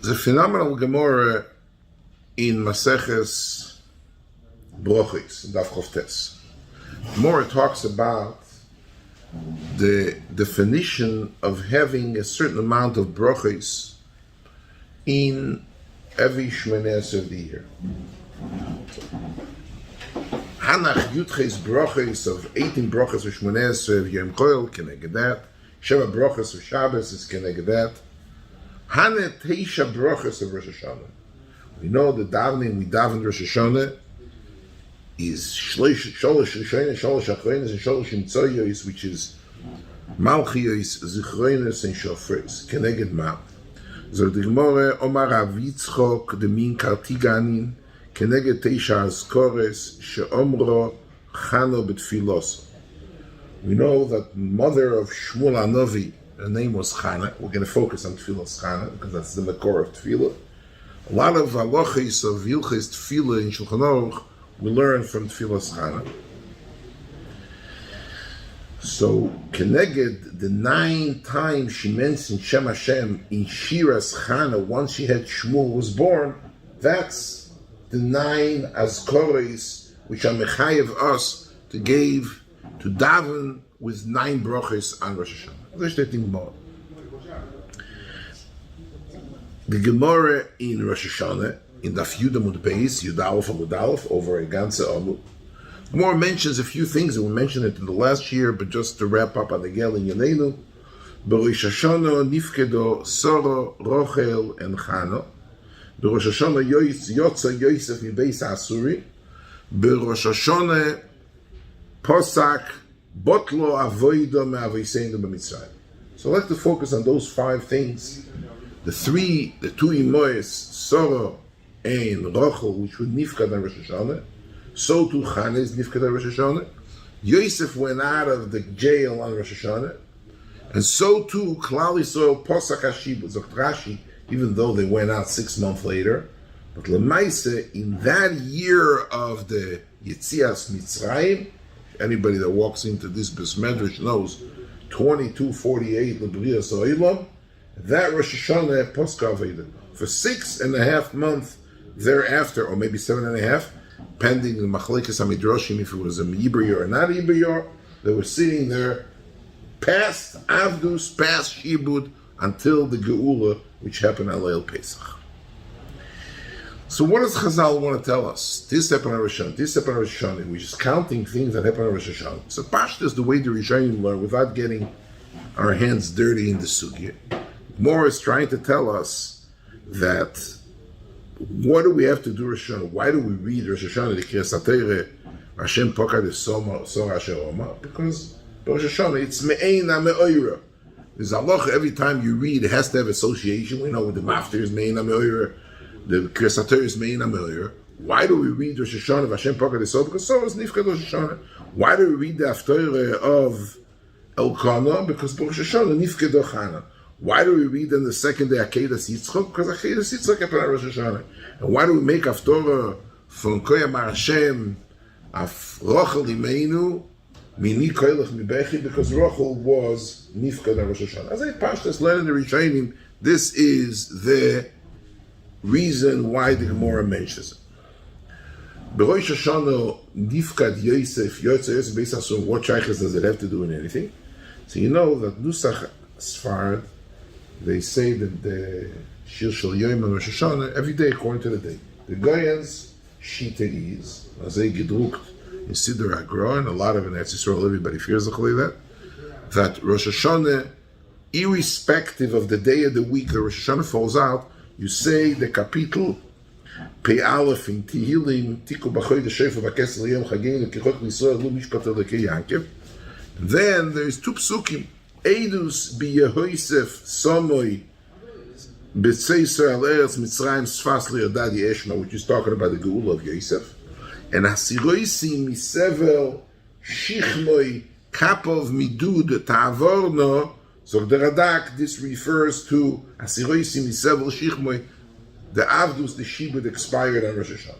The phenomenal Gemara in Maseches Brochis, Daf Choftes. Gemara talks about the definition of having a certain amount of brochis in every Shmones of the year. Hanach Yudches brochis of 18 brochis of Shmones of Yom Koil, keneged that. Sheva brochis of Shabbos is keneged that. Hane Teisha brochis of Rosh Hashanah. We know the davening we daven Rosh Hashanah is Sholosh Rishonos, Sholosh Achronos, and Sholosh Imtzoyos, which is Malchios, Zichronos, and Shofres. Keneged Ma. So the Gemara Omar Avitzchok the Min Kartiganin Keneged Teisha Azkores Sheomro Chano Tefilos. We know that mother of Shmuel Hanavi, her name was Horav. We're going to focus on tefilos Horav because that's the makor of tefillah. A lot of halachos of hilchos tefillah in Shulchan Aruch we learn from tefilos Horav. So, keneged the 9 times she mentioned Shem Hashem in Shiras Horav, once she had Shmuel was born, that's the 9 azkores which are mechayev us to give, to daven with 9 brochos on Rosh Hashanah. The Gemara in Rosh Hashanah, in Daf Yud Amud Beis, Yud Aleph Amud Aleph, over a ganze Amud, Gemara mentions a few things, and we mentioned it in the last year, but just to wrap up on the Gel in Yanenu, B'Rosh Hashanah Nifkedo Soro, Rochel, and Chana. B'Rosh Hashanah Yotza Yosef Mibeis Asuri. B'Rosh Hashanah Posak Botlo Avoido Me'avoiseinu B'Mitzrayim. So I'd like to focus on those 5 things. The 2 Imoes, Soro and Rochel, which would nifkad on Rosh Hashanah. So too Chana is nifkad on Rosh Hashanah. Yosef went out of the jail on Rosh Hashanah. And so too Klal Yisrael Posak Hashibud, Zocht Rashi, even though they went out 6 months later. But Lemaise, in that year of the Yetzias Mitzrayim, anybody that walks into this Bes Medrash knows 2248 L'Brias Ha'olam, that Rosh Hashanah Poscha Aveda. For 6.5 months thereafter, or maybe 7.5, pending the Machlekes HaMidrashim, if it was a Yibur or not Yibur, they were sitting there past Avdus, past Shibud, until the Geula, which happened on Leil Pesach. So what does Chazal want to tell us? This happened on Rosh Hashanah, this happened on Rosh Hashanah. We're just counting things that happen on Rosh Hashanah. So Pashta is the way the Rishonim learn without getting our hands dirty in the sugya. More is trying to tell us that what do we have to do Rosh Hashanah? Why do we read Rosh Hashanah, the Kriyas HaTorah, Hashem Pokad Sora Asher Oma? Because Rosh Hashanah, it's Me'eina Me'oira. There's a halacha every time you read, it has to have association. We know the Maftir is Me'eina Me'oira. The Kriyas HaTorah is Me'eina Me'oira. Why do we read Rosh Hashanah of Hashem Pokad Sora? Because Sora is Nifkad Rosh Hashanah. Why do we read the Haftorah of Elkanah? Because Rosh Hashanah Nifkad Chana. Why do we read on the second day Akedas Yitzchok? Because Akedas Yitzchok happened on Rosh Hashanah. And why do we make Haftorah from Koyam Hashem of Rochel Imeinu Mini Koylech Mibechi? Because Rochel was Nifkad on Rosh Hashanah. As I Pashtas learn in the Rishonim, this is the reason why the Gemara mentions it. B'Rosh Hashanah Nifkad Yosef Yosef Beis Asur. What shaykhs does it have to do with anything? So you know that Nusach Sfarad, they say that the Shir Shel Yom and Rosh Hashanah every day according to the day. The Goyans Shita is as they gedrukt in Siddur Agra, and a lot of in Eretz Yisrael everybody fears that Rosh Hashanah, irrespective of the day of the week that Rosh Hashanah falls out, you say the kapitel Pei Aleph in Tehillim Tiku B'Choy D'Shefa B'Kesel Yom Chagim L'Kichot L'Yisrael Lu Mishpat L'Kei Yankev. Then there is 2 psukim. Eidus B'Yehoisef Somoy B'Tzeisar Al Eretz Mitzrayim Sfas Li'Yodad Yeshma, which is talking about the Geula of Yosef, and Hasiroisi Misevel Shichmoy Kapov Midud Ta'avorno. So the Radak, this refers to Hasiroisi Misevel Shichmoy, the Avdus, the Shibud expired on Rosh Hashanah.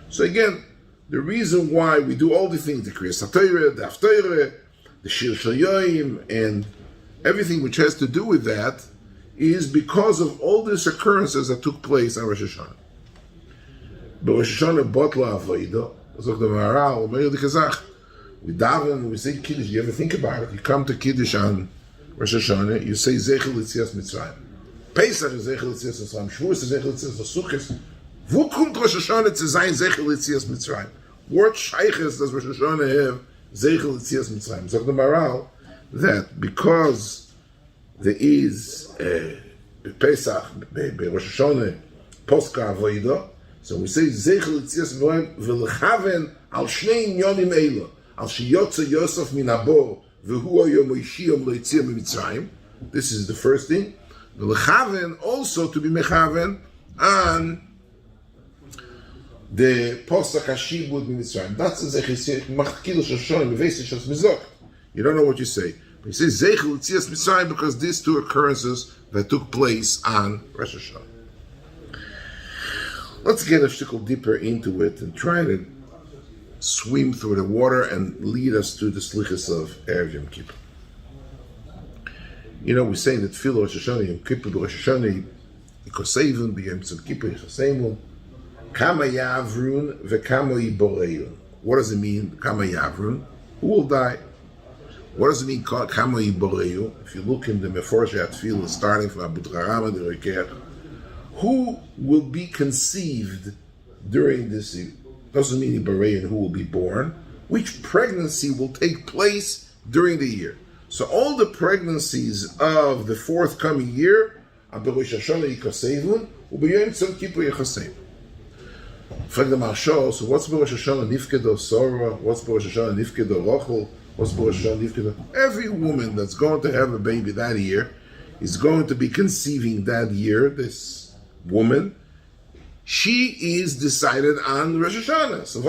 So again, the reason why we do all the things, the Kriyas HaTorah, the Haftorah, the Shir Shel Yom, and everything which has to do with that, is because of all these occurrences that took place on Rosh Hashanah. But Rosh Hashanah botla avodah. Zog the Maharal, Omer the Kazach. We daven, we say Kiddush. You ever think about it? You come to Kiddush on Rosh Hashanah, you say Zechel L'tzias Mitzrayim. Pesach is Zechel L'tzias Mitzrayim. Shavuos is Zechel L'tzias Sukkos. Wo kommt Rosh Hashanah zu sein Zechel L'tzias Mitzrayim? What shayches does Rosh Hashanah have Zechel L'tzias Mitzrayim? Zog the Maharal that because there is Pesach, Rosh Hashanah, Poscha Avodah. So we say Zechel L'tzias Mitzrayim v'lechaven al shnei inyonim eila al sheyotze Yosef min habor v'hu hayom Moishiyom lo yitzia mitzrayim. This is the first thing. V'lechaven also to be mechaven on the Posach HaShibud mitzrayim. That's the Zechel Machkilush Hashem Mevesish Has Mizok. You don't know what you say. But you say Zechel L'tzias Mitzrayim because these two occurrences that took place on Rosh Hashanah. Let's get a shtickle deeper into it and try to swim through the water and lead us to the Slichos of Erev Yom Kippur. You know, we say that Tefila Rosh Hashanah Yom Kippur Rosh Hashanah Yikosevun B'Yom Tzim Kippur Yichoseimun Kama Yavrun V'Kama Yiboreyun. What does it mean, Kama Yavrun? Who will die? What does it mean, Kama Yiboreyun? If you look in the Meforshei Tefila, starting from Abu Drarama, the Rokech, who will be conceived during this year? Doesn't mean Ibareyan who will be born. Which pregnancy will take place during the year? So all the pregnancies of the forthcoming year, will be Yom Tzim Kippur Yichoseimun. So what's Rosh Hashanah Nifkedo Sora? What's Rosh Hashanah Nifkedo Rochel? What's Rosh Hashanah Nifkedo? Every woman that's going to have a baby that year is going to be conceiving that year, this woman, she is decided on Rosh Hashanah. So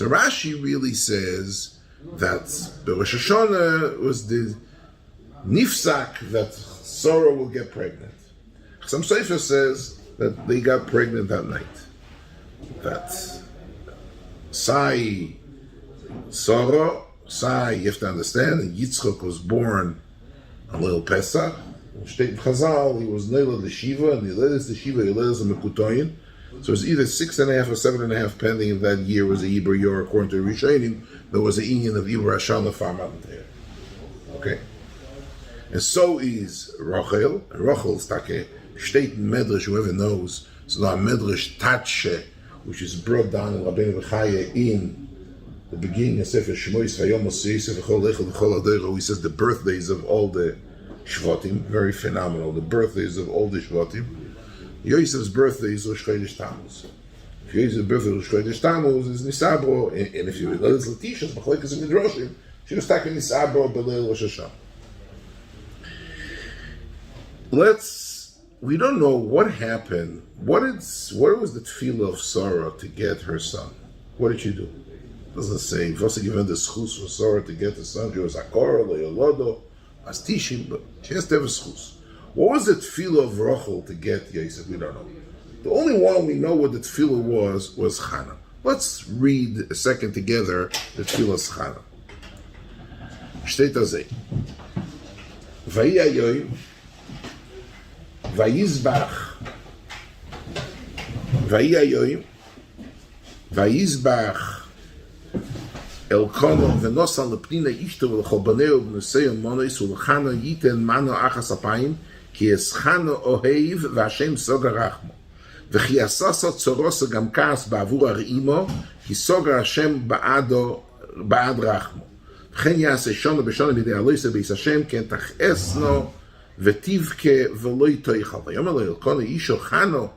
Rashi really says that the Rosh Hashanah was the nifsak that Sarah will get pregnant. Some Sefer says that they got pregnant that night. That Sarah, you have to understand, and Yitzchak was born on Leil Pesach. Steht in Chazal, he was Neila the Shiva, and he led us the Shiva, he led us the Mekutoyin. So it's either 6.5 or 7.5, pending if that year was a Yibur Yor, according to Rishonim, there was an Inyan of Yibur Hashanah farm out there. Okay? And so is Rachel. Rachel is Take, Steht in Medrash, whoever knows, so now Medrash Tatshe, which is brought down in Rabbeinu Bechaya in the beginning of Sefer Shmois, Vayom Osei, Sefer Chol Echel, V'chol Adero, he says the birthdays of all the Shvatim, very phenomenal. The birthdays of all the Shvatim. Yosef's birthday is Rosh Chodesh Tammuz. If Yosef's birthday is Rosh Chodesh Tammuz, is Nisabro, and if you let us Latisha, Machlekes and Midrashim, she was taking Nisabro B'leil Rosh Hashanah. We don't know what happened. What was the Tefila of Sarah to get her son? What did she do? It doesn't say. Vasa given the schus for Sarah to get the son. She was Akora, Leolodo, as Tishim, but she has to have a schus. What was the tefillah of Rachel to get Yosef? We don't know. The only one we know what the tefillah was Chana. Let's read a second together the tefillah of Chana. Shteit azeh. Vayi ayoyim, vayizbach, vayi ayoyim, vayizbach, Elkano v'nosan lepnina ishto v'lechol baneo v'noseo monois v'lechana yiten mano achas apayim ki eschano ohev v'Hashem sogar rachmo v'chi asasa tzorosa gam kas ba'avur ar'imo ki sogar Hashem ba'ad rachmo v'chen yaseh shona b'shona b'dei aloyse b'is Hashem ken tachesno v'tivke v'loi toichal v'yomer lo Elkano isho chano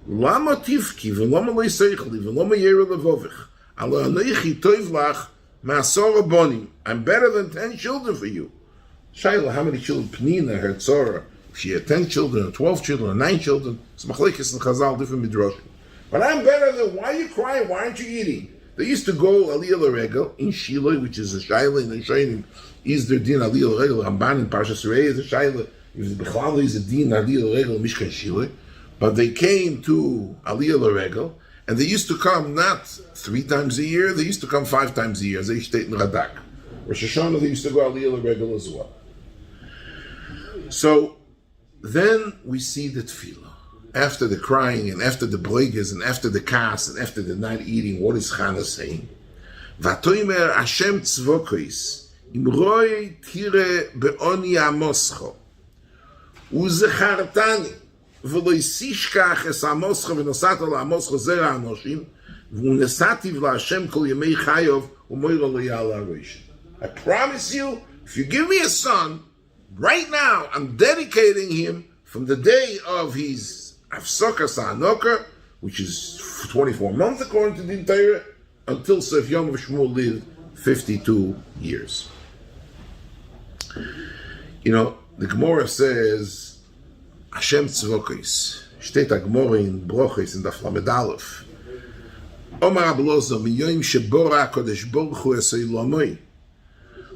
lama tivki v'loma lo yiseichli v'loma yero levovich alo anoichi toiv lach Ma'asora bonim, I'm better than 10 children for you. Shaila, how many children? Pnina, her tzora. If she had 10 children, or 12 children, or 9 children, it's machlekes and chazal, different midrashim. But I'm better than, why are you crying? Why aren't you eating? They used to go aliyah l'regel in Shiloh, which is a shaila in the Shainim, is their din aliyah l'regel, Ramban in Parshas Re'eh is a shaila, if the Bechlal is a din aliyah l'regel, Mishkan Shiloh, but they came to aliyah l'regel, and they used to come not 3 times a year, they used to come 5 times a year, as they state in Radak. Rosh Hashanah, they used to go aliyah l'regel as well. So, then we see the tefillah. After the crying and after the blegas and after the kas and after the not eating, what is Chana saying? Vatoimer Hashem tzvokos im roi tire be'oni amoscho uzechartani v'lo yisishkach es amoscho v'nosato la'amoscho zera anoshim v'unesativ la'Hashem kol yemei chayov u'moiro lo ya'ala roishim. I promise you, if you give me a son, right now I'm dedicating him from the day of his Afsaka Sa'anoka, which is 24 months according to the Torah, until Sef Yom Shmuel lived 52 years. You know, the Gemara says, Hashem Tzvokos. Steht a Gemara in Broches in Daf Lamed Aleph. Omar Ablozo, miyoim shebora HaKadosh Baruch Hu esay lomoi,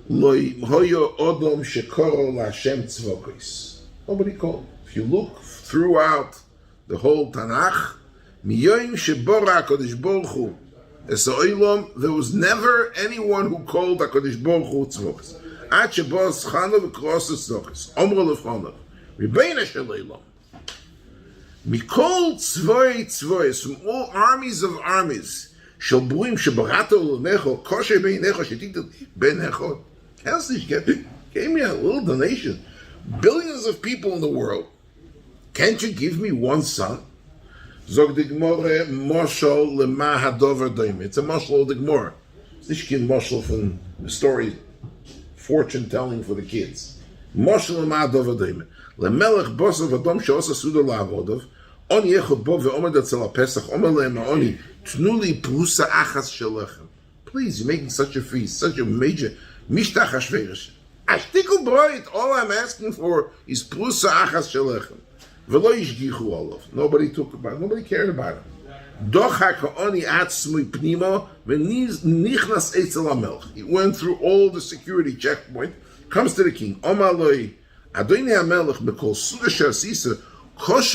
lo hoyo odom shekoro LaHashem Tzvokos. Nobody called. If you look throughout the whole Tanakh, miyoim shebora HaKadosh Baruch Hu esay lom, there was never anyone who called HaKadosh Baruch Hu Tzvokos. Ad shebos Chana v'krosos Tzvokos. Omro lefanav. Ribeina shel Michoel Sorotzkin, from all armies of armies, Shalbuim Shabarato Lenecho, Kosher Beinecho, Shetitel Benecho. Helslich gave me a little donation. Billions of people in the world. Can't you give me one son? Zog the Gemara, Moshel Lema Hadover Doim. It's a Moshel of the Gemara. It's nicht kein Moshel from the story, fortune telling for the kids. Moshel Lema Hadover Doim. Lemelech Bosov Adom Sheosa Suda La'avodov. On Yechod Bo ve'omed atzel HaPesach Omer lehem ha'oni tnu li prusa achas shelechem. Please, you're making such a feast, such a major mishtach hashverish. Ashtikul broit, all I'm asking for is prusa achas shelechem. V'lo yishgichu olav. Nobody took about it. Nobody cared about it. Doch ha'ka'oni atzmui pnimo v'nichnas etzel ha'melch. He went through all the security checkpoint, comes to the king. Omar loi Adoni ha'melech mekol suda she'asisa. Can't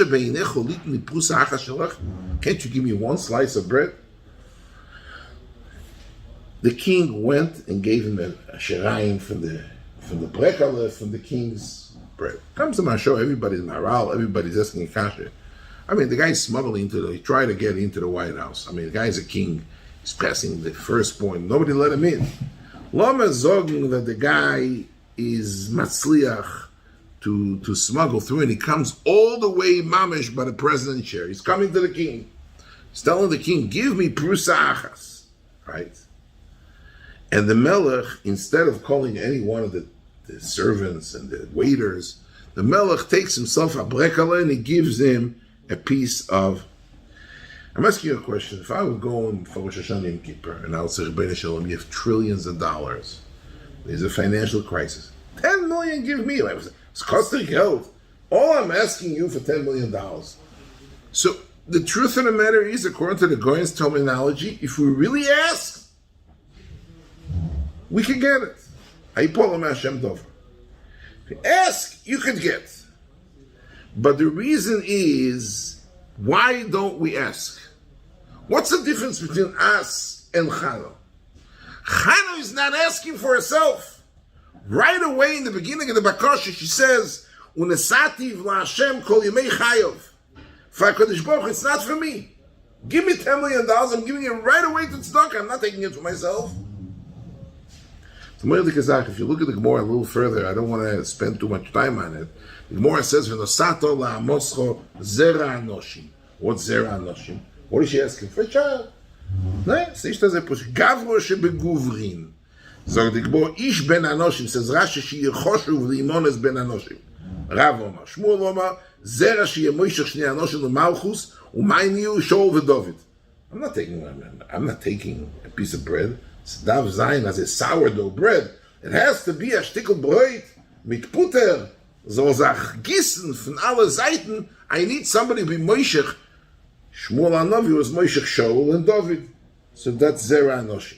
you give me one slice of bread? The king went and gave him a shirayim from the brekale, from the king's bread. Comes to my show, everybody's maral, everybody's asking a kasha. I mean, the guy's smuggling he tried to get into the White House. I mean, the guy's a king. He's passing the first point. Nobody let him in. Lama zogen that the guy is matzliach to smuggle through, and he comes all the way mamish by the president's chair. He's coming to the king. He's telling the king, give me prusa achas, right? And the melech, instead of calling any one of the servants and the waiters, the melech takes himself a brekale and he gives him a piece of... I'm asking you a question. If I would go in for Rosh Hashanah Yom Kippur and I would say, Rebbeinu Shalom, you have trillions of dollars. There's a financial crisis. 10 million, give me. It's costing geld. All I'm asking you for $10 million. So the truth of the matter is, according to the Goyen's terminology, if we really ask, we can get it. If you ask, you can get. But the reason is, why don't we ask? What's the difference between us and Chana? Chana is not asking for herself. Right away in the beginning of the Bakosha, she says, Unesativ la'Hashem kol yemei chayov. For HaKadosh Baruch Hu, it's not for me. Give me $10 million, I'm giving it right away to tzedakah. I'm not taking it for myself. If you look at the Gemara a little further, I don't want to spend too much time on it. The Gemara says, V'nosato la'amoscho zera anoshim. What's zera anoshim? What is she asking for? A child. No, Gavro shebeguvrin. Sagt die Gebor, ich ben Anoshim, says Rashi, she yechoshuv li'imones ben Anoshim. Rav Omar, Shmuel Omar, zera she yemoishach shnei Anoshim u'malchus, u'mayniu Shaul v'David. I'm not taking a piece of bread. It's Dav Zayin as a sourdough bread. It has to be a shtickel bread, mit Puter, so sach gissen von alle Seiten. I need somebody to be Moishech. Shmuel Hanavi was Moishech Shaul and David. So that's zera Anoshim.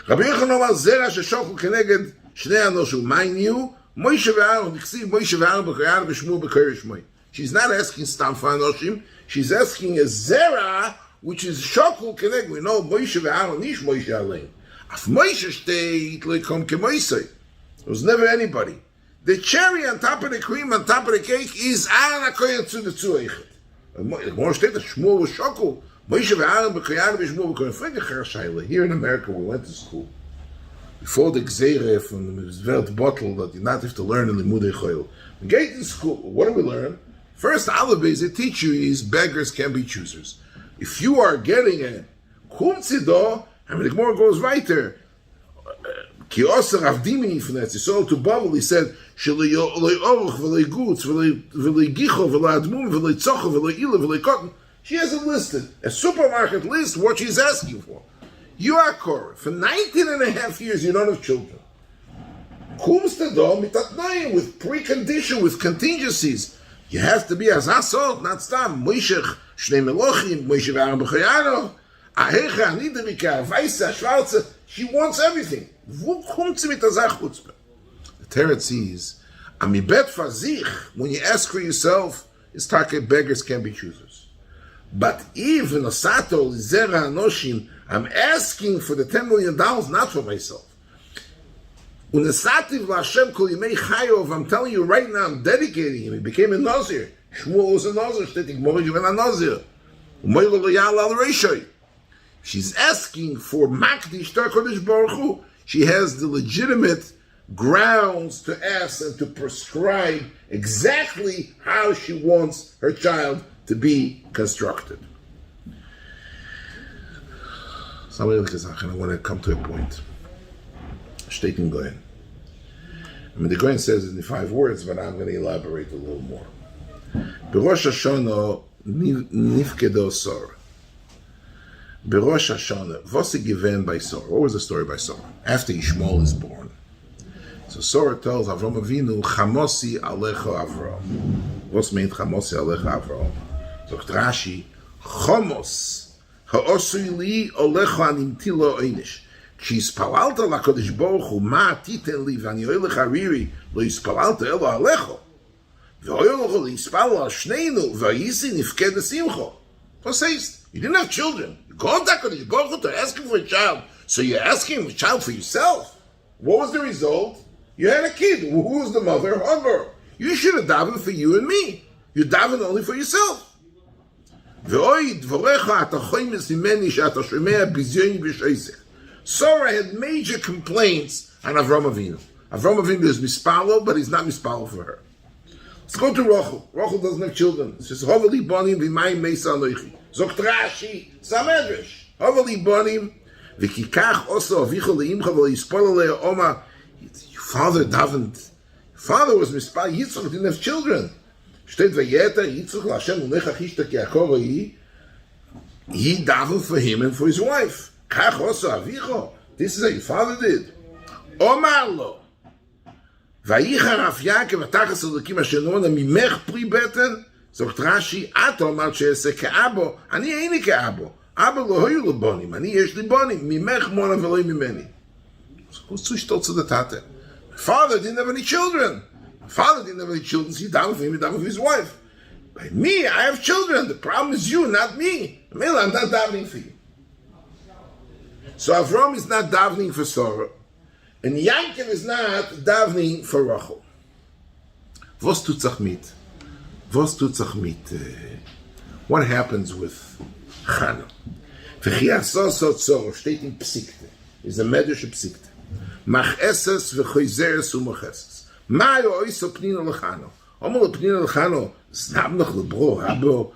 Rabbi Yochanan אמר זרע ששוכו כנגד שני אנושים. Mind you, Moshe ve'Aaron, נכסיב Moshe ve'Aaron b'Koran v'Shmuel b'Koyer Shmoi. She's not asking stam for Anoshim. She's asking a zera which is shokul keneged. We know Moshe ve'Aaron nish Moshe alein. Af Moshe steht loikom kemoisei. There was never anybody. The cherry on top of the cream, on top of the cake, is Aaron HaKohen zu der Zueichet. More steht, Shmuel was Shokul. Moshe ve'Aaron b'Koyar v'Shmuel b'Koyar. Frage Shaila. Here in America, we went to school. Before the Gzeire from the Zvert bottle that you not have to learn in the Limudei Choyel. We get in school. What do we learn? First, Alabez, they teach you is beggars can be choosers. If you are getting a Kumtzido, and the Gemara goes weiter. Ki Oser Avdimini from that. So to Bavel, he said, Shelei Oruch, Velei Gutz, Velei Gicho, Velei Admum, Velei Tzocho, Velei Ila, Velei Cotton. She has it listed. A supermarket list, what she's asking for. You are Korah. For 19 and a half years, you don't have children. Kumstado mitatnayim, with precondition, with contingencies. You have to be Azasot, not Stam. Moishech, Shnei Melochim, Moishe V'Aaron B'Chayano, Ahecha, Niderika, Vaisa, Schwarze. She wants everything. Wo kommt sie mit der Sachchutzpe? The Teretz says, Amibet Fazich, when you ask for yourself, it's take beggars can be choosers. But even Osato, Zera Anoshin, I'm asking for the $10 million, not for myself. Unesativ LaHashem Kol Yimei Chayov, I'm telling you right now, I'm dedicating him. He became a Nazir. Shmuel was a Nazir. Shtetik Mori Given a Nazir. Umoylo Lo Ya'al Al Reishoi. She's asking for Makdish Tar Kodesh Baruch Hu. She has the legitimate grounds to ask and to prescribe exactly how she wants her child to be constructed. Somebody else I want to come to a point. Steht in Goyen. I mean, the Goyen says it in 5 words, but I'm going to elaborate a little more. Berosh Hashanah nifkedo Sor. Berosh Hashanah, was given by Sor? What was the story by Sor? After Yishmael is born. So Sor tells Avram Avinu, Chamosi alecha Avram. What's meant Chamosi alecha Avram? So Rashi, Chomos ha'osui li olecha animtilo einish. כשיספללת לקדוש ברוך הוא, מה תיתן לי ואני אוהב לך רירי, לא הספללת אלו עליך. ואוהב לך להספל על שנינו, והייסי נפקד לשמחו. So says, you didn't have children. You go to HaKadosh Baruch Hu to ask him for a child. So you're asking a child for yourself. What was the result? You had a kid. Who was the mother? Hagar. You should have davened for you and me. You davened only for yourself. ואוי דבריך אתה חומס ממני שאתה שומע ביזיון ושייסך. Sarah had major complaints on Avram Avinu. Avram Avinu is mispalo, but he's not mispalo for her. Let's go to Rachel. Rachel doesn't have children. It says, Hoveli bonim v'mayim meisa anoichi. Zokt Rashi, Samedrash. Hoveli bonim v'kikach oso avicha le'imcha v'le'ispol alei oma. Your father davened. Your father was mispalo. Yitzchak didn't have children. Steht v'yeta Yitzchak l'Hashem u'necha chishta ki Yaakov he davened for him and for his wife. This is what your father did. Omar lo. Vayichar af Yaakov atachas elokim asher nona mimech pri beten. Zogt Rashi, at omar she'ese ke'abo. Ani eini ke'abo. Abo lo hoyu lo bonim. Ani yesh li bonim. Mimech mona v'loi mimeni. Who's too stolz to the tate? My father didn't have any children. So he davened for him, he davened for his wife. By me, I have children. The problem is you, not me. Mela, I'm not davening for you. So Avram is not davening for Sarah, and Yaakov is not davening for Rachel. Was tut sich mit? What happens with Chana? Steht in Psikte. Is a medrash Psikte. Mach eses v'choizeres u'mocheses. Ma yo oiso pnina l'chano. Omo l'pnina l'chano. Snab noch l'bro. Habo.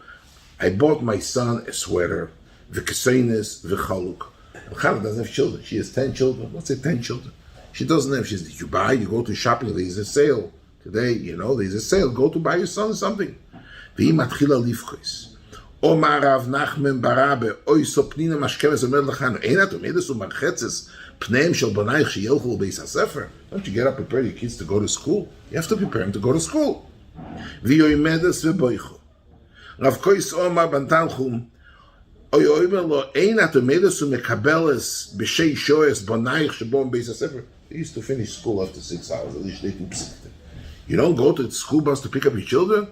I bought my son a sweater. V'keseines v'chaluk. Chana doesn't have children. She has 10 children. What's it, 10 children? She doesn't have. She says, you buy, you go to shopping, there's a sale. Today, there's a sale. Go to buy your son something. V'hi matchila livchis. Omar Rav Nachman Barabe, oy sopnina mashkemes omer l'chano. Einat omedes umarchetzes pneim shel bonayich sheyelchu l'beis hasefer. Don't you get up and prepare your kids to go to school? You have to prepare them to go to school. V'yoimedes v'boichu. Rav Kois Omar Bantanchum, he used to finish school after 6 hours, at least they can psikte. You don't go to the school bus to pick up your children?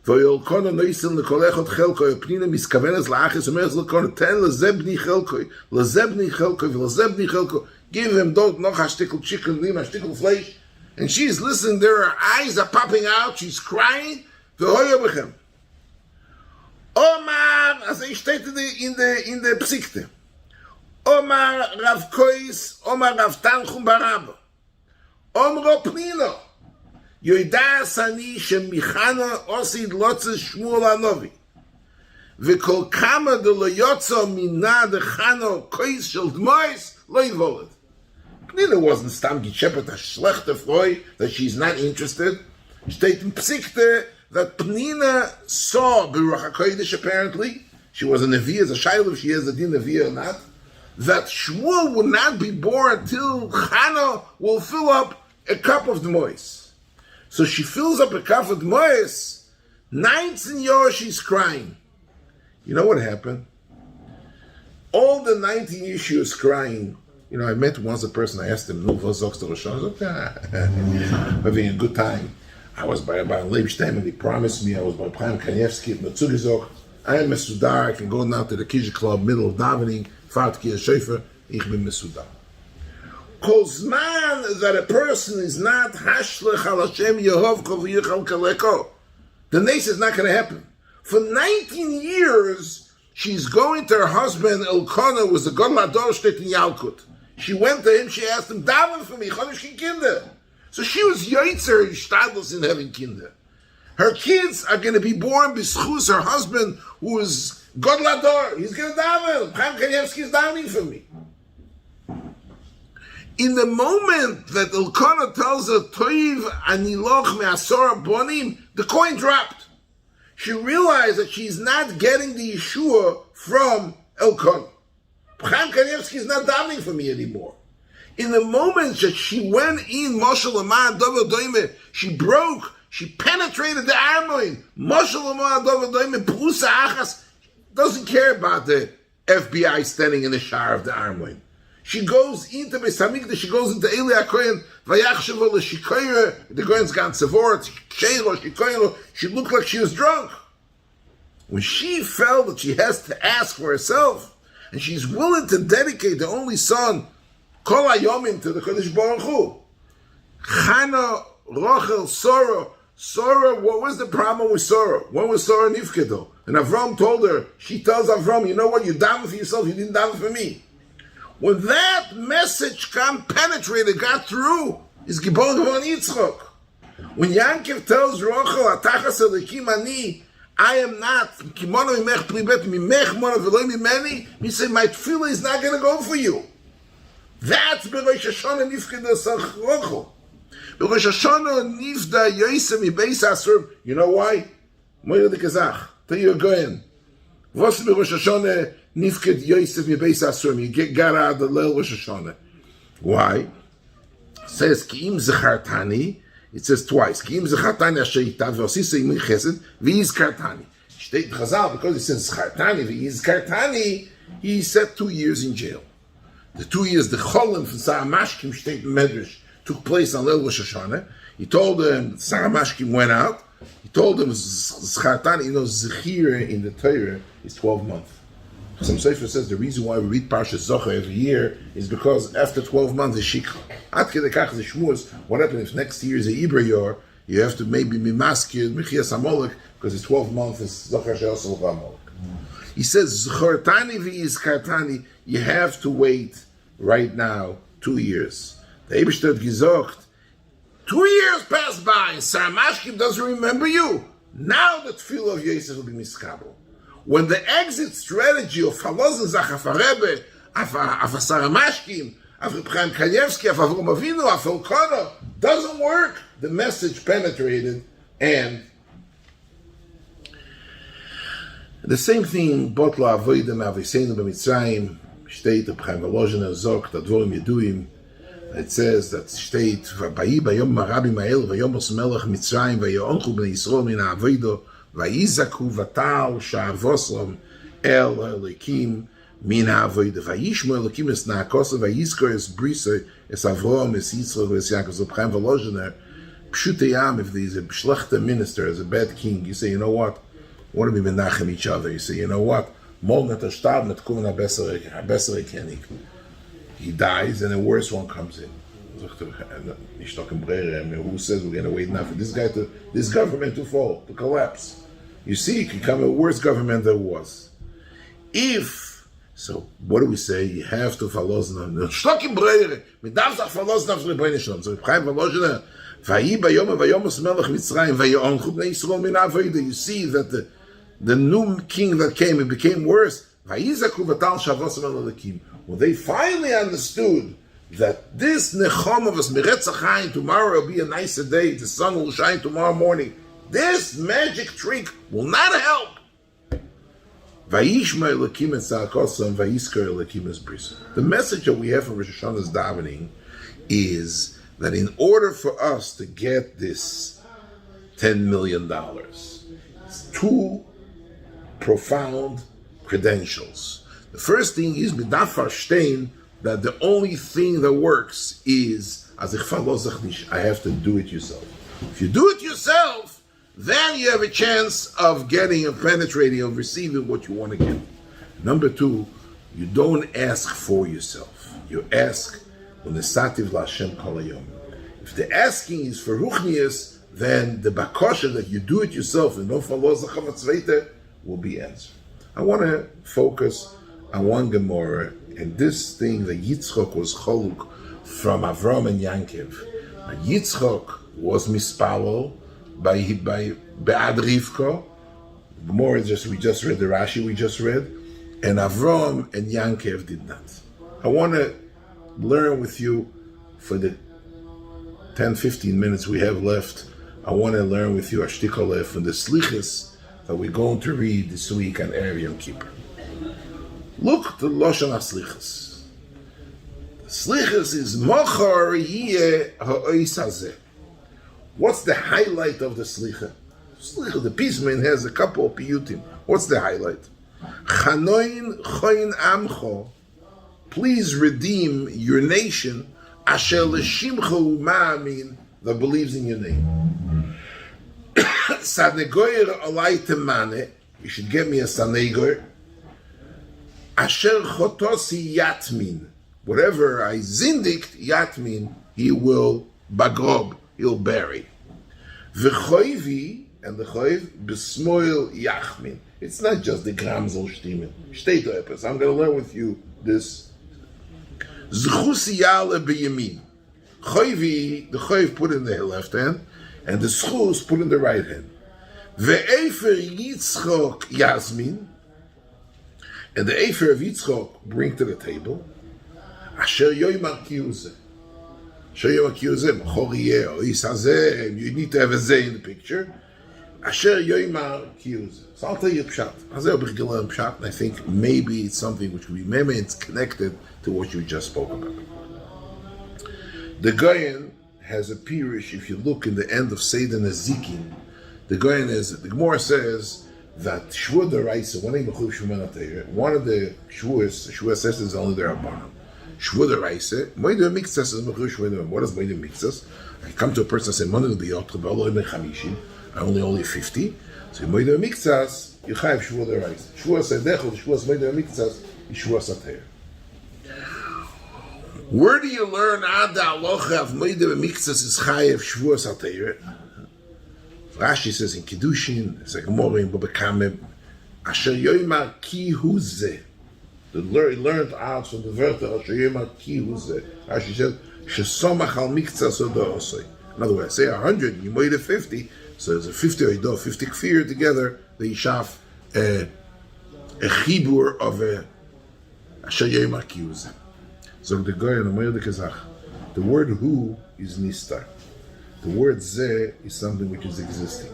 ואלקונה נויסל לכל אחד חלקו, פנינה מסכוונס לאחס, אומרת לאלקונה, תן לזה בני חלקו, לזה בני חלקו, ולזה בני חלקו, give him don't noch a stickel chicken, a stickel flesh, and she's listening there, her eyes are popping out, she's crying, vehoya bechem. Omar, as I stated in the Psikte, Omar Rav Kois, Omar Rav Tanchum Barab, Omro Pnino, Yoidas ani shemichana osid lotzes Shmuel Anovi, v'kol kama de lo yotzo mina de Chano Kois shel Dmois lo yivoled. Pnina wasn't stam gechepet a schlechte Freu that she's not interested. Steht in Psikte that Pnina saw B'Ruach HaKodesh apparently, she was a Nevi'ah, as a Shiloh, if she is a din Nevi'ah or not, that Shmuel will not be born until Chana will fill up a cup of Dmois. So she fills up a cup of Dmois, 19 years she's crying. You know what happened? All the 19 years she was crying. You know, I met once a person, I asked him, no, was sagst du Rosh Hashanah? Having a good time. I was by Leibstein and he promised me, I was by Chaim Kanievsky, and zugezog, I am Mesudar, I can go now to the Kiddush Club, middle of davening, fahrt Kiyah Shefer, ich bin Mesudar. Kol zman that a person is not hashlech al Hashem Yehovko v'yichal kaleko, the nace is not going to happen. For 19 years, she's going to her husband, Elkanah, was the Gadol Hador Shtet in Yalkut. She went to him, she asked him, daven for me, Chodesh Kinder. So she was Yoitzer Shtadlos in having Kinder. Her kids are going to be born b'schus her husband, who is Gadol Hador. He's going to daven. Chaim Kanievsky is davening for me. In the moment that Elkanah tells her, Toiv aniloch me'asor bonim, the coin dropped. She realized that she's not getting the Yeshua from Elkanah. Chaim Kanievsky is not davening for me anymore. In the moment that she went in Moshe Lamah Dover Doime, she broke, she penetrated the Armoin. Moshe Lamah Dover Doime, Prusa Achas, doesn't care about the FBI standing in the shower of the Armoin. She goes into Beis Hamikdash, she goes into Eli HaKohen, Vayachshav l'shikoyre, the Kohen's gone Sevorat, she looked like she was drunk. When she felt that she has to ask for herself, and she's willing to dedicate the only son, Kol HaYomim, to the Kodesh Baruch Hu. Chana, Rochel, Sora, what was the problem with Sora? When was Sora Nifkedo? And Avram told her, she tells Avram, you know what, you daven for yourself, you didn't daven for me. When that message penetrated, got through, is Gibon Gavon Yitzchok. When Yankov tells Rochel, Atachas Elikim Ani, I am not, Kimono Mimech Plibet, Mimech Mono V'loi Mimeni, he said, my tefillah is not going to go for you. That's B'Rosh Hashanah Nifkeda Sach Rochel. B'Rosh Hashanah Nifda Yosef Mibeis Asur. You know why? Moira de Kazach. Tell you again. What's B'Rosh Hashanah Nifked Yosef Mibeis Asur? You got out of the Leil Rosh Hashanah. Why? It says, Ki'im Zechartani. It says twice. Ki'im Zechartani Asher Yitav V'osisa Yimei Chesed V'Yizkartani. Shteit Chazal, because it says Zechartani V'Yizkartani, he said 2 years in jail. The 2 years, the Cholim from Sarah Mashkim Shteit Medrash took place on Leil Rosh Hashanah. He told them, Sarah Mashkim went out. He told them, Zechartani, you know, Zechira in the Torah is 12 months. Some Sefer says the reason why we read Parshas Zohar every year is because after 12 months is Shikha. At Kedekach the Shmuz, what happens if next year is a Ibra Yor, you have to maybe be masked, Michias Amolek, because it's 12 months is Zohar She'osel Amolek. He says, Zechartani v'Yizkartani, you have to wait right now 2 years. The Eibishter had gesagt, 2 years passed by, and Sarah Mashkim doesn't remember you. Now the tefillah of Yosef will be miskabel. When the exit strategy of Halozin Zachafarebe, of Sarah Mashkim, of Reb Chaim Kanievsky, of Avram Avinu, of Elkanah, doesn't work, the message penetrated, and the same thing, Botla Avoidem Aviseinu b'Mitzrayim, steht Reb Chaim Volozhin Zok, Tadvorim Yeduim. It says that steht Vayi Bayom Marabim Ha'el Vayom Os Melech Mitzrayim Vayoonchu Bnei Yisrael Min Ha'avodo Vayizaku Vatal Sha'avosom El Elokim Min Ha'avodo Vayishmo Elokim Es Na'akosa Vayizkor Es Brisa Es Avrom Es Yitzchak Es Yaakov. So Reb Chaim Volozhin Pshutayam, if there's a schlechter minister, as a bad king, you say, you know what? What do we menachem each other? You say, you know what? He dies and a worse one comes in. Who says we're going to wait enough for this government to fall, to collapse? You see, it can come a worse government than it was. So what do we say? You have to follow them. You see that the new king that came, it became worse. Well, they finally understood that this nechama was meretzachayim, tomorrow will be a nicer day, the sun will shine tomorrow morning. This magic trick will not help. The message that we have from Rosh Hashanah's davening is that in order for us to get this $10 million, it's two profound credentials. The first thing is that the only thing that works is I have to do it yourself. If you do it yourself, then you have a chance of getting and penetrating, of receiving what you want to get. Number two, you don't ask for yourself. You ask unesativ la'Hashem kol hayom. If the asking is for ruchnius, then the bakosha that you do it yourself and don't follow zachav will be answered. I want to focus on one Gemara, and this thing that Yitzchok was choluk from Avram and Yankev. Yitzchok was mispalo by Be'ad Rivka. Gemara we just read the Rashi we just read, and Avram and Yankev did not. I want to learn with you for the 10-15 minutes we have left. I want to learn with you Ashtikoleh from the Slichos that we're going to read this week on Erev Yom Kippur. Look to Lashon HaSlichos. Slichos is Mochar Yeh Ha'ois Hazeh. What's the highlight of the Slicha? Slicha, the peaceman has a couple of piyutim. What's the highlight? Chanoin Choin Amcho, please redeem your nation, Asher L'Shimcha U'Ma'amin, that believes in your name. Sanegoyer Olai Temane, you should get me a Sanegoyer. Asher Chotosi Yatmin, whatever I zindikt Yatmin, he will bagrob, he'll bury. V'choivi, and the choiv, B'smoil Yachmin. It's not just the Gramzel Shtimen. Shteito Epes, I'm going to learn with you this. Zchusi Yale B'yamin. Choivi, the choiv put in the left hand, and the schus put in the right hand. Ve'efer Yitzchok Yasmin, and the Efer of Yitzchok bring to the table. Asher Yoymar Kiyuzeh. Asher Yoymar Kiyuzeh, Machor Yeh, Ois Hazeh, you need to have a Zeh in the picture. Asher Yoymar Kiyuzeh. So I'll tell you Pshat. Hazeh B'Chigel and Pshat, and I think maybe it's something which we maybe it's connected to what you just spoke about. The Goyen has a pirush, if you look in the end of Seder Nezikin, the Goyen is, the Gemara says that Shvuah D'Oraisa, one of the Shvuah says is only the Rabbanan. Shvuah D'Oraisa, Moed Mikzas is Mechuv Shvuah. What is Moed Mikzas? I come to a person and say, Money L'Biyot, Ch'ba'alo Ibn Chamishim, I'm only 50. So Moed Mikzas, you have Shvuah D'Oraisa. Shvuah Sedechot, Shvuah Moed Mikzas, Shvuah Sater. Where do you learn Ada Alocha of Moed Mikzas is Chayev Shvuah Sater? Rashi says in Kiddushin, it's like Gemara in Baba Kameh, Asher Yoymar Ki Hu Zeh. The learned out from the Wörter, Asher Yoymar Ki Hu Zeh. Rashi says, Shesomach Al Mikzas Odosoi. In other words, say 100, you made it 50, so there's a 50 Oidah, 50 Kfir together, the Yishaf, a Chibur of Asher Yoymar Ki Hu Zeh. So the Goyen, the word Hu is Nistar. The word Zeh is something which is existing.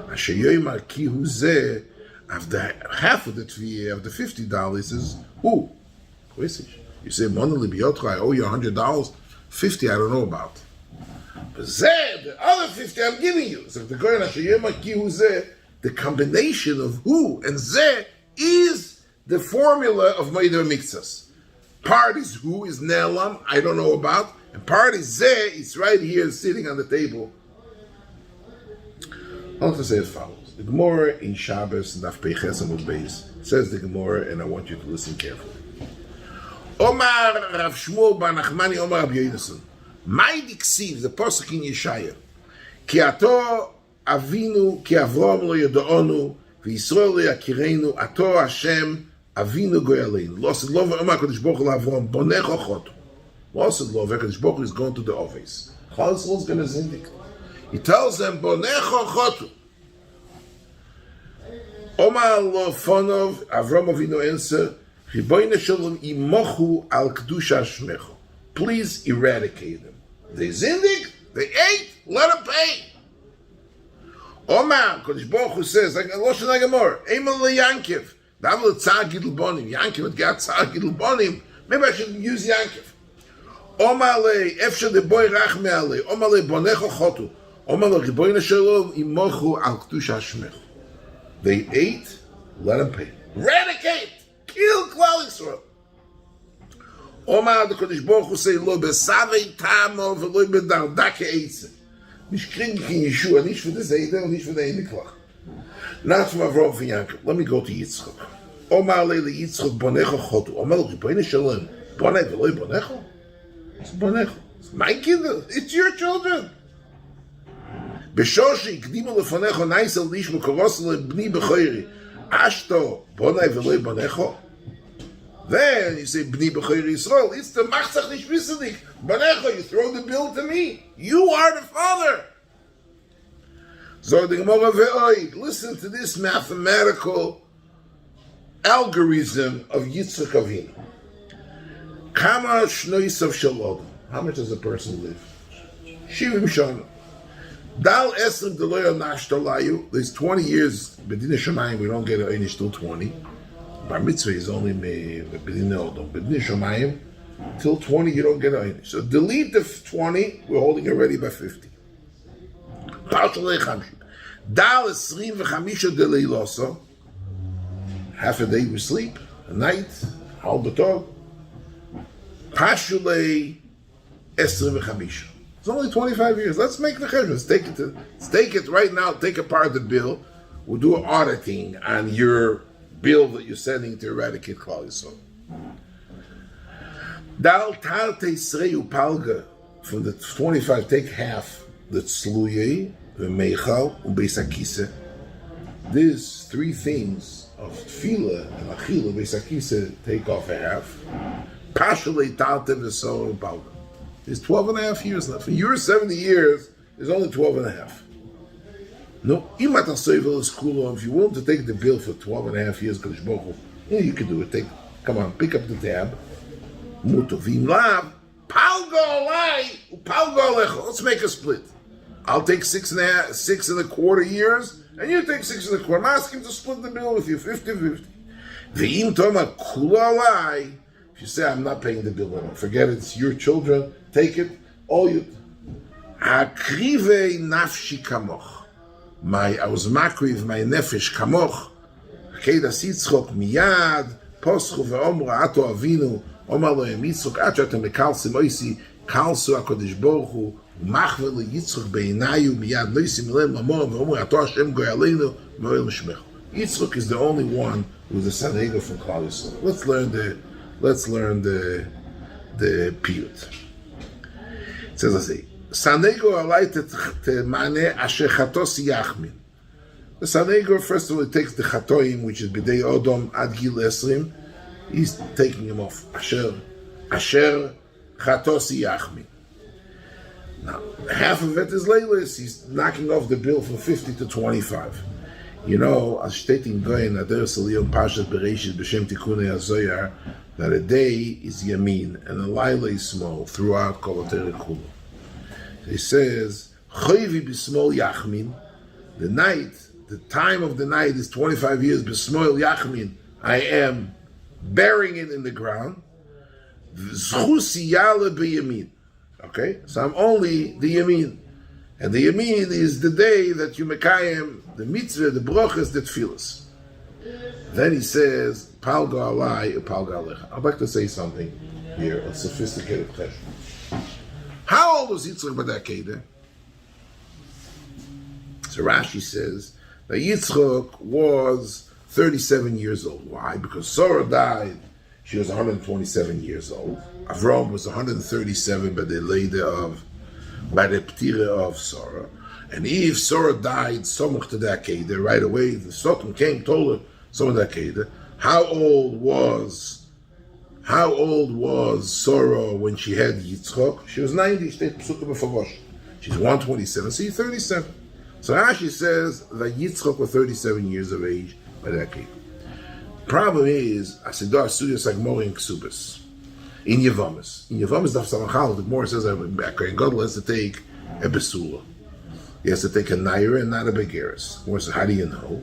Asher Yoymar Ki Hu Zeh, after half of the tviyah, of the $50 is who? You say, Mona Libiyotcha, I owe you $100. 50 I don't know about. But Zeh, the other 50 I'm giving you. So if the Goyen Asher Yoymar Ki Hu Zeh, the combination of who and Zeh is the formula of Moeder Mikzas. Part is who is Ne'elam, I don't know about. And part is Zeh, it's right here sitting on the table I want to say as follows. The Gemara in Shabbos, Daf Peiches Amud Beis, says the Gemara, and I want you to listen carefully. Omar Rav Shmuel bar Nachmani Omar Rabbi Yonasan. My diksiv, the pasuk in Yeshaya. Ki ato avinu ki Avram lo yodoonu v'Yisrael lo yakirenu ato Hashem avinu goyaleinu. Lo said lo Omar Kodesh Baruch Hu Avram bonech ochotu. Lo said lo Kodesh Baruch Hu is going to the office. Chal Yisrael is going to zindik. He tells them bonech ochotu. Omar lo fonov Avram avinu answer. Please eradicate them. They zindig, they ate, let them pay. Omar, Kodesh Baruch Hu says, like Loshen HaGemor, Eimal leYankiv, Dav leTzar Gidul Bonim, Yankiv had got Tzar Gidul Bonim, maybe I should use Yankiv. Omar le, Efshe de Boy Rachme Ale, Omar le Bonecho Chotu, Omar le Riboyne Shalom, Imochu al Kedusha Shmechu. They ate, let them pay. Eradicate! Kill Klal Yisrael. Omar the Kodesh Baruch Hu say lo besavei tamo v'lo bedardake eitze. Nicht kriegen in Yeshua, nicht für das Eide und nicht für den Einiklach. Not from Avram and Yaakov. Let me go to Yitzchak. Omar le Yitzchak bonecho chotu. Omar lo Ribono Shalom. Bonei v'lo bonecho. It's bonecho. It's my kinder. It's your children. B'shoshi kdimu lefonecho naisel lish mekorosu lebni b'choyri. Ashto bonei v'lo bonecho. Then you say, B'ni B'chayr Yisrael, it's the Machzach Nishmisadik. Banecha, you throw the bill to me. You are the father. So the Gemara ve'oid, listen to this mathematical algorithm of Yitzchak Avinu. Kama shnoisav shalom. How much does a person live? Shivim shana. Dal esrim deloya nashtalayu. There's 20 years, B'dina Shemayim, we don't get an Einish till 20. Bar mitzvah is only B'dina Odom. B'dina Shemayim, till 20 you don't get an Einish. So delete the 20, we're holding already by 50. Dal esrim v'chamisha deleiloso. Half a day we sleep, a night, hal b'tov. Pashulei esrim v'chamisha. It's only 25 years. Let's make the cheshbon. Let's take it right now. Take apart the bill. We'll do an auditing on your bill that you're sending to eradicate Klal Yisrael. Dal tarte srei upalga. From the 25, take half. The tzluye, the meichal, u'beis hakise. These three things of tefila and achila, beis hakise, take off a half. Pashalei tarte v'so upalga. There's 12 and a half years left. For your 70 years, there's only 12 and a half. No, if you want to take the bill for 12 and a half years, you can do it. Come on, pick up the tab. Let's make a split. I'll take 6 and a quarter years, and you take 6 and a quarter. I'm asking to split the bill with you, 50-50. If you say, I'm not paying the bill anymore, forget it, it's your children, take it, all you. Akrive nafshi kamoch. I was makriv, my nefesh kamoch. Kedas Yitzchok miyad, poschu ve'omra ato avinu, omar lohem Yitzchok, achatem lekalsim oisi, kalsu HaKadosh Baruch Hu, umachve le Yitzchok beinayu miyad, noisim lem lamor, ve'omra ato Hashem goyaleinu, moel mishmech. Yitzchok is the only one who's the Sanhedrin from Klal Yisrael. Let's learn the piyut. It says, I say, Sanhedrin alay te'maneh asher chatos yachmin. The Sanhedrin, first of all, he takes the chatoim, which is b'dei odom ad gil esrim. He's taking him off. Asher chatos yachmin. Now, half of it is leilis. He's knocking off the bill from 50 to 25. You know, as stating going at Dersaliyom Pashas Bereshit B'Shem Tikunei HaZoyar, that a day is Yamin and a Laila is small throughout Kol HaTorah Kula. He says, Choyvi B'Smol Yachmin, the night, the time of the night is 25 years, B'Smol Yachmin, I am burying it in the ground. Zchusi Yale B'Yamin. Okay, so I'm only the Yamin. And the Yamin is the day that you mekayem the mitzvah, the brochas, the tefilos. Then he says, Palga alai, palga alecha. I'd like to say something here, a sophisticated question. How old was Yitzchak Badakeda? It's So Rashi says that Yitzchok was 37 years old. Why? Because Sarah died, she was 127 years old. Avram was 137 by the ptira of Sarah. And if Sarah died Samuch to the Akedah, right away, the Satan came, told her, some of the Akedah, how old was Sarah when she had Yitzchok? She was 90, she's 127, so he's 37. So Rashi says that Yitzchok was 37 years of age by that Akedah. Problem is, Asidar Suyas Agmor in Ksubas. In Yevamis. In Yevamis, Daf Samachal, the Gemara says that Kohen Gadol has to take a Besula. He has to take a Naira and not a Begeris. Gemara says, how do you know?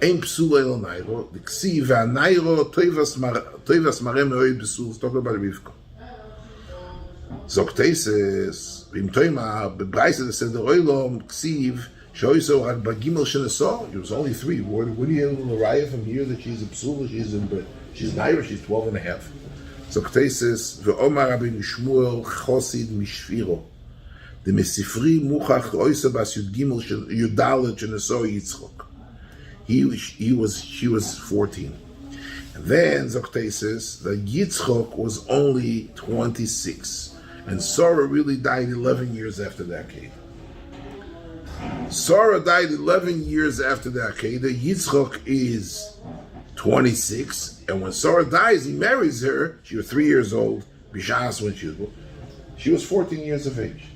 Ein Psula el Nairo. The Ksiv Nairo Toivas Marem Oid Besul. Let's talk about Rivka. Zoktesis, Vim Toima, Bebraisa, says the Oilom, Ksiv, Shoiso had Bagimel Shenesor. It was only 3. What do you have Nora'im from here that she's a Psula, she's Naira, she's 12 and a half. Zoktesis, Ve'omar Rabbi Shmuel Chosid Mishfiro. The Mesifri Muchach Oisa Bas Yudgimel Yudalet Shenesor Yitzchok. She was 14. And then Zokte says that Yitzchok was only 26. And Sarah really died 11 years after the Akedah. Sarah died 11 years after the Akedah. Yitzchok is 26. And when Sarah dies, he marries her. She was 3 years old. Bishas when she was 14 years of age.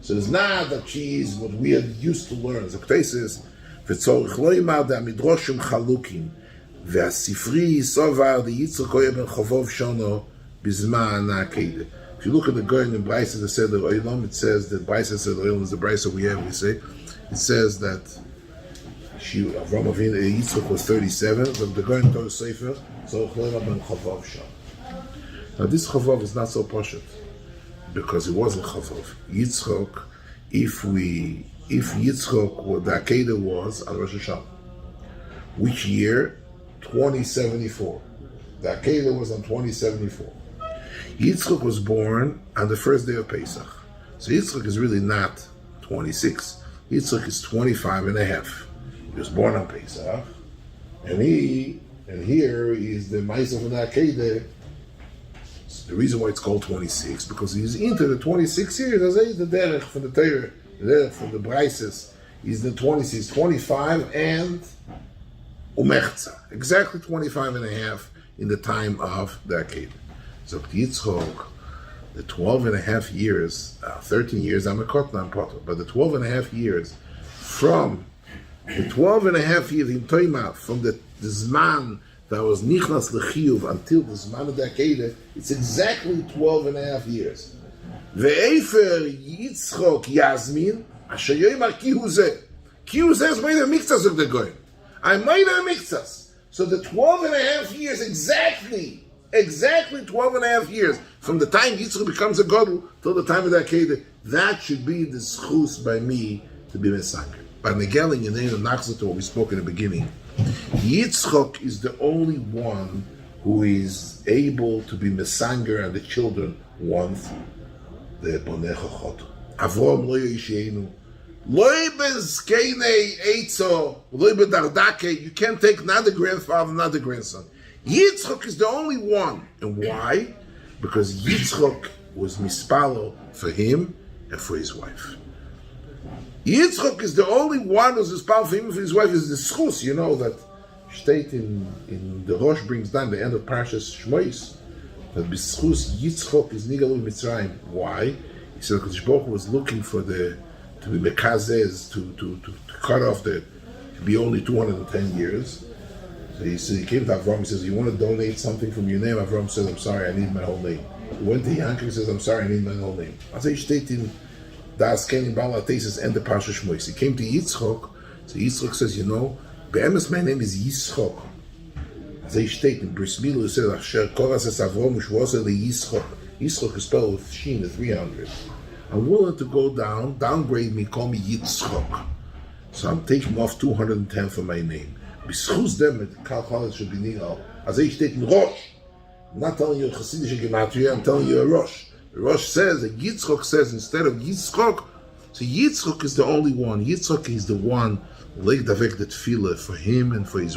So it's not that she's what we are used to learn. Zokte says, וצורך לא יאמר המדרושים חלוקים והספרי סובר דיצחק היה בן חובוב שונו בזמן העקדה. If you look at the Goyen in Braisa that said the Oilom, it says that Braisa said the Oilom is the Braisa we have, we say. It says that Avram Avinu Yitzchak was 37, but the Goyen told Sefer, tzorech lo yomar ben Chavov shon. Now this Chavov is not so poshut, because it wasn't Chavov. Yitzchak, if Yitzchok, the Akedah was on Rosh Hashanah. Which year? 2074. The Akedah was on 2074. Yitzchok was born on the first day of Pesach. So Yitzchok is really not 26. Yitzchok is 25 and a half. He was born on Pesach. And here is the Maisa of the Akedah. The reason why it's called 26, because he's into the 26 years, as is the derech from the Torah. From the Brises, he's the 26, 25 and Umechza. Exactly 25 and a half in the time of the Akedah. So Yitzchok, the 12 and a half years, 13 years, I'm a Kotna, but the 12 and a half years, from the 12 and a half years in Toima, from the Zman that was Nichnas Lechiyuv until the Zman of the Akedah, it's exactly 12 and a half years. Ve'efer Yitzchok Yasmin, Asher Yoimar Ki Hu Zeh. Ki Hu Zeh is made of mixtas of the Goyim. I made of mixtas. So the 12 and a half years, exactly 12 and a half years, from the time Yitzchok becomes a Gadol till the time of the Akedah, that should be the schus by me to be Mesanger. But Negel in Yeneinu Nachzot to what we spoke in the beginning, Yitzchok is the only one who is able to be Mesanger and the children once. The Bonecha Chot. Avrom lo yisheinu. Lo bezkeinei eitzo. Lo bedardake. You can't take not the grandfather, not the grandson. Yitzchok is the only one. And why? Because Yitzchok was mispalo for him and for his wife. Yitzchok is the only one who's mispalo for him and for his wife. Is the schus, you know, that state in the Rosh brings down the end of Parshas Shmois. That B'schus Yitzchok is Nigalu Mitzrayim. Why? He said because Baruch was looking for to be Mekazez, to cut off to be only 210 years. So he came to Avram, he says, you want to donate something from your name? Avram says, I'm sorry, I need my whole name. He went to Yankov, he says, I'm sorry, I need my whole name. As he stated in Das Kenim Bala Tesis and the Parsha Shmois. He came to Yitzchok, so Yitzchok says, you know, Be'emes, my name is Yitzchok. As he stated in Bris Milah, he said, Asher Koras es Avram Ushvose le Yitzchok. Yitzchok is spelled with Shin, the 300. I'm willing to go downgrade me, call me Yitzchok. So I'm taking off 210 for my name. B'schus them, Kal Khaled should be Nigal. As he stated in Rosh. I'm not telling you a Chassidish gematria, I'm telling you a Rosh. The Rosh says, that Yitzchok says, instead of Yitzchok, So Yitzchak is the only one. Yitzchak is the one, like Davek the Tefila, for him and for his wife.